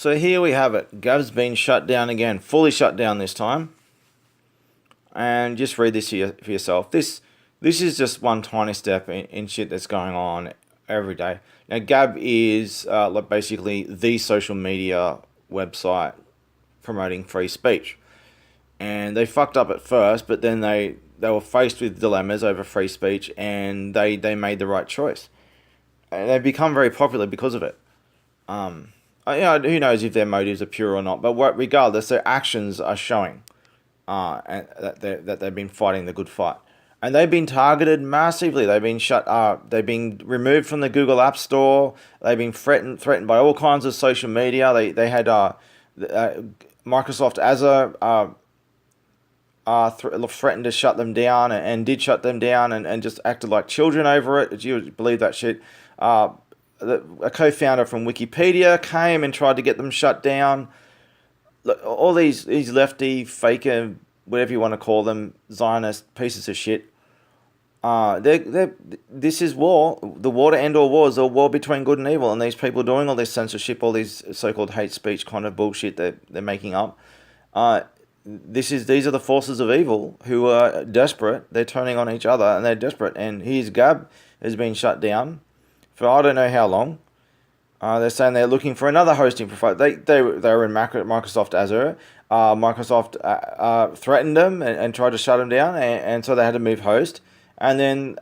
So here we have it. Gab's been shut down again, fully shut down this time. And just read this here for yourself. This is just one tiny step in shit that's going on every day. Now, Gab is basically the social media website promoting free speech. And they fucked up at first, but then they were faced with dilemmas over free speech, and they made the right choice. And they've become very popular because of it. Who knows if their motives are pure or not, but regardless, their actions are showing and that they've been fighting the good fight. And they've been targeted massively. They've been shut up. They've been removed from the Google App Store. They've been threatened by all kinds of social media. They had Microsoft Azure threatened to shut them down and did shut them down and just acted like children over it. Did you believe that shit? A co-founder from Wikipedia came and tried to get them shut down. Look, all these lefty, faker, whatever you want to call them, Zionist pieces of shit. This is war. The war to end all wars, a war between good and evil, and these people doing all this censorship, all these so-called hate speech kind of bullshit that they're making up. These are the forces of evil who are desperate. They're turning on each other and they're desperate. And here's Gab has been shut down for I don't know how long. They're saying they're looking for another hosting provider. They were in Microsoft Azure. Microsoft threatened them and tried to shut them down, and so they had to move host. And then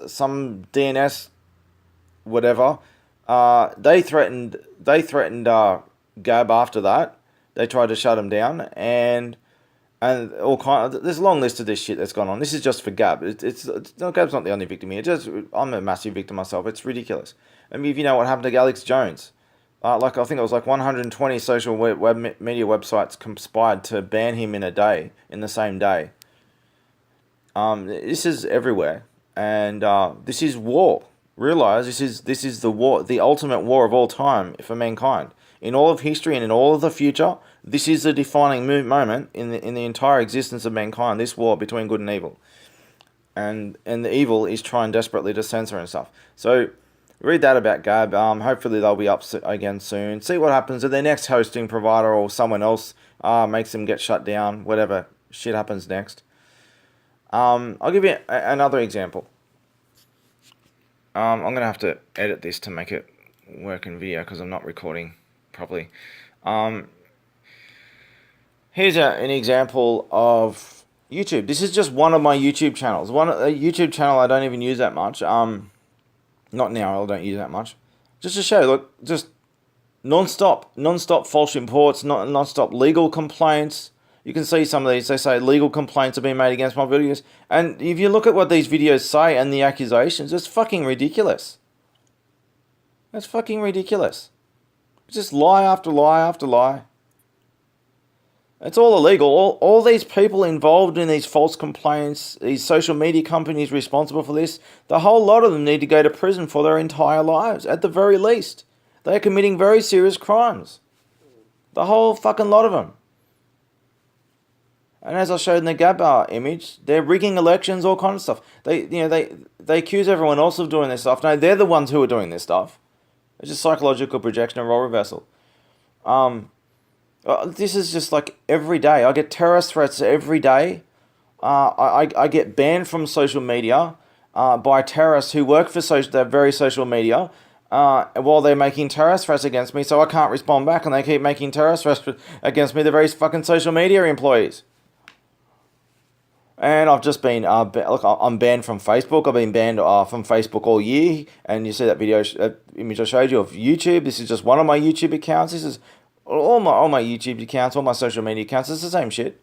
some DNS, whatever, they threatened Gab after that. They tried to shut him down, and all kind of, there's a long list of this shit that's gone on. This is just for Gab. Gab's not the only victim here. I'm a massive victim myself. It's ridiculous. I mean, if you know what happened to Alex Jones, I think it was like 120 social web media websites conspired to ban him in the same day. This is everywhere, and this is war. Realize this is the war, the ultimate war of all time for mankind. In all of history and in all of the future, this is the defining moment in the entire existence of mankind. This war between good and evil, and the evil is trying desperately to censor and stuff. So read that about Gab. Hopefully they'll be up again soon. See what happens if their next hosting provider or someone else makes them get shut down. Whatever shit happens next. I'll give you another example. I'm gonna have to edit this to make it work in video because I'm not recording properly. Here's an example of YouTube. This is just one of my YouTube channels. A YouTube channel I don't even use that much. Not now. I don't use that much. Just to show, look, just non-stop false reports, non-stop legal complaints. You can see some of these. They say legal complaints have been made against my videos. And if you look at what these videos say and the accusations, it's fucking ridiculous. It's fucking ridiculous. It's just lie after lie after lie. It's all illegal. All these people involved in these false complaints, these social media companies responsible for this, the whole lot of them need to go to prison for their entire lives, at the very least. They are committing very serious crimes. The whole fucking lot of them. And as I showed in the Gab image, they're rigging elections, all kinds of stuff. They accuse everyone else of doing this stuff. No, they're the ones who are doing this stuff. It's just psychological projection and role reversal. This is just like every day. I get terrorist threats every day. I get banned from social media by terrorists who work for that very social media while they're making terrorist threats against me, so I can't respond back, and they keep making terrorist threats against me, the very fucking social media employees. And I've just been, look, I'm banned from Facebook. I've been banned from Facebook all year. And you see that image I showed you of YouTube. This is just one of my YouTube accounts. This is all my YouTube accounts, all my social media accounts. It's the same shit.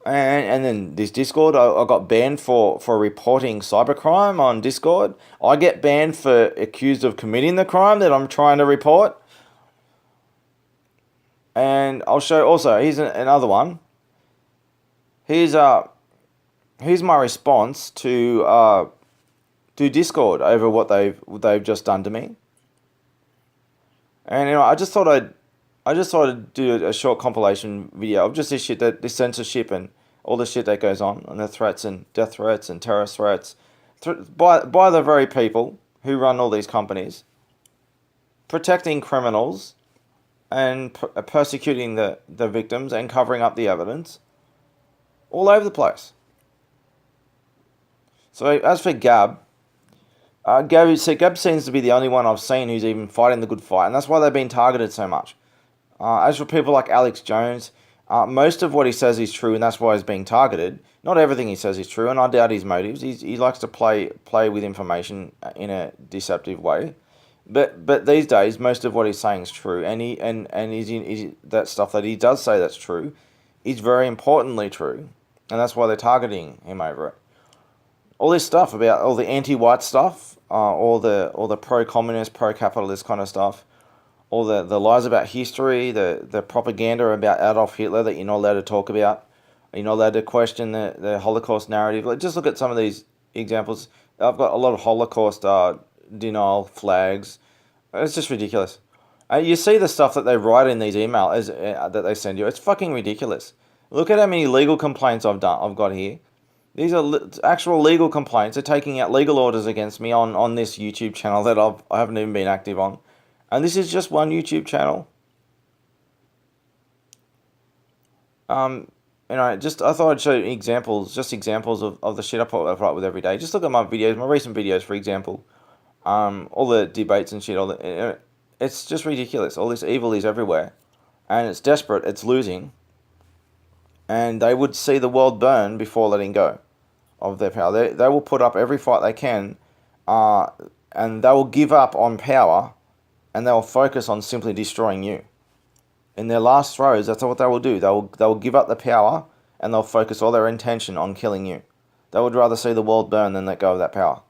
And then this Discord, I got banned for reporting cybercrime on Discord. I get banned for accused of committing the crime that I'm trying to report. And I'll show also, here's another one. Here's my response to Discord over what they've just done to me. And I just thought I'd do a short compilation video of just this censorship and all the shit that goes on, and the threats and death threats and terrorist threats by the very people who run all these companies, protecting criminals and persecuting the victims and covering up the evidence all over the place. So as for Gab, Gab seems to be the only one I've seen who's even fighting the good fight, and that's why they've been targeted so much. As for people like Alex Jones, most of what he says is true, and that's why he's being targeted. Not everything he says is true, and I doubt his motives. He likes to play with information in a deceptive way. But these days, most of what he's saying is true, and that stuff that he does say that's true is very importantly true, and that's why they're targeting him over it. All this stuff about all the anti-white stuff, all the pro-communist, pro-capitalist kind of stuff, all the lies about history, the propaganda about Adolf Hitler that you're not allowed to talk about, you're not allowed to question the Holocaust narrative. Like, just look at some of these examples. I've got a lot of Holocaust denial flags. It's just ridiculous. You see the stuff that they write in these emails that they send you. It's fucking ridiculous. Look at how many legal complaints I've got here. These are actual legal complaints. They're taking out legal orders against me on this YouTube channel that I haven't even been active on. And this is just one YouTube channel. I thought I'd show you examples of the shit I put up with every day. Just look at my videos, my recent videos, for example. All the debates and shit. It's just ridiculous. All this evil is everywhere, and it's desperate. It's losing, and they would see the world burn before letting go of their power. They will put up every fight they can, and they will give up on power, and they will focus on simply destroying you. In their last throes, that's what they will do. They will give up the power, and they'll focus all their intention on killing you. They would rather see the world burn than let go of that power.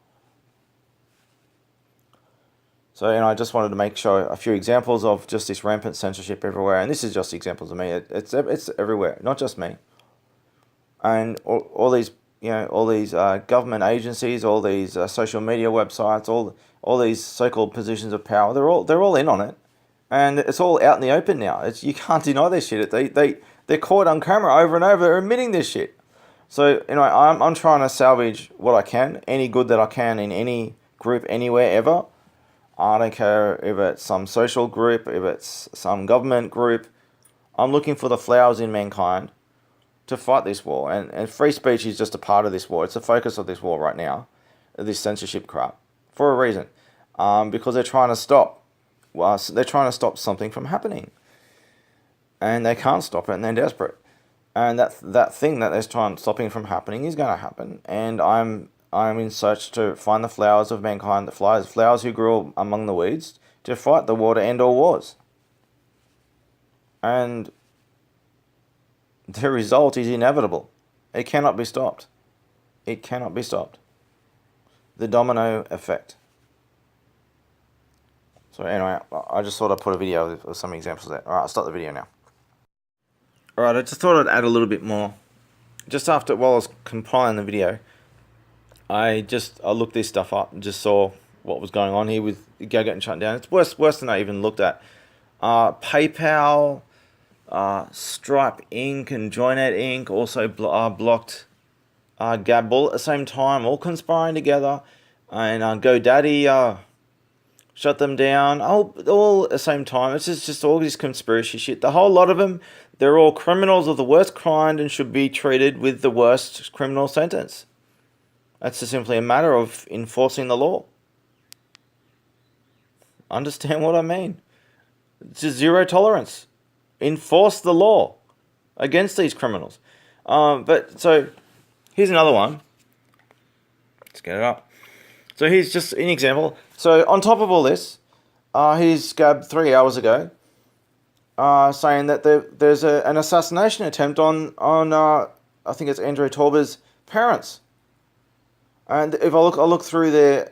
So, I just wanted to show a few examples of just this rampant censorship everywhere, and this is just examples of me. It's everywhere, not just me. And all these, government agencies, all these social media websites, all these so-called positions of power, they're all in on it, and it's all out in the open now. You can't deny this shit. They're caught on camera over and over. They're admitting this shit. So, I'm trying to salvage what I can, any good that I can in any group, anywhere, ever. I don't care if it's some social group, if it's some government group. I'm looking for the flowers in mankind to fight this war. And free speech is just a part of this war. It's the focus of this war right now, this censorship crap, for a reason. Because they're trying to stop. They're trying to stop something from happening. And they can't stop it, and they're desperate. And that thing that they're trying stopping from happening is going to happen. And I'm in search to find the flowers of mankind, the flowers who grew among the weeds, to fight the war to end all wars. And the result is inevitable. It cannot be stopped. It cannot be stopped. The domino effect. So anyway, I just thought I'd put a video of some examples of that. Alright, I'll start the video now. Alright, I just thought I'd add a little bit more. Just while I was compiling the video, I looked this stuff up and just saw what was going on here with Go getting shut down. It's worse than I even looked at. PayPal, Stripe Inc. and Joinet Inc. also blocked Gab all at the same time, all conspiring together. And GoDaddy shut them down, all at the same time. It's just all this conspiracy shit. The whole lot of them, they're all criminals of the worst kind and should be treated with the worst criminal sentence. That's just simply a matter of enforcing the law. Understand what I mean? It's just zero tolerance. Enforce the law against these criminals. So here's another one. Let's get it up. So here's just an example. So on top of all this, here's Gab 3 hours ago saying that there's an assassination attempt on I think it's Andrei Torba's parents. And if I look through their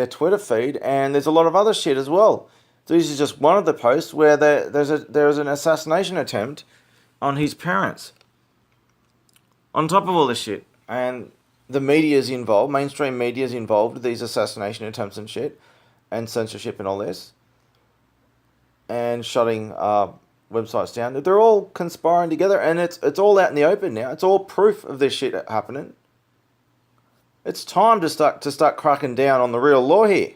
Twitter feed, and there's a lot of other shit as well. So this is just one of the posts where there's an assassination attempt on his parents. On top of all this shit, and the media's involved, mainstream media's involved with these assassination attempts and shit, and censorship and all this, and shutting websites down. They're all conspiring together, and it's all out in the open now. It's all proof of this shit happening. It's time to start cracking down on the real law here.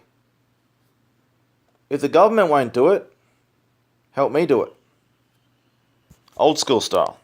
If the government won't do it, Help me do it. Old school style.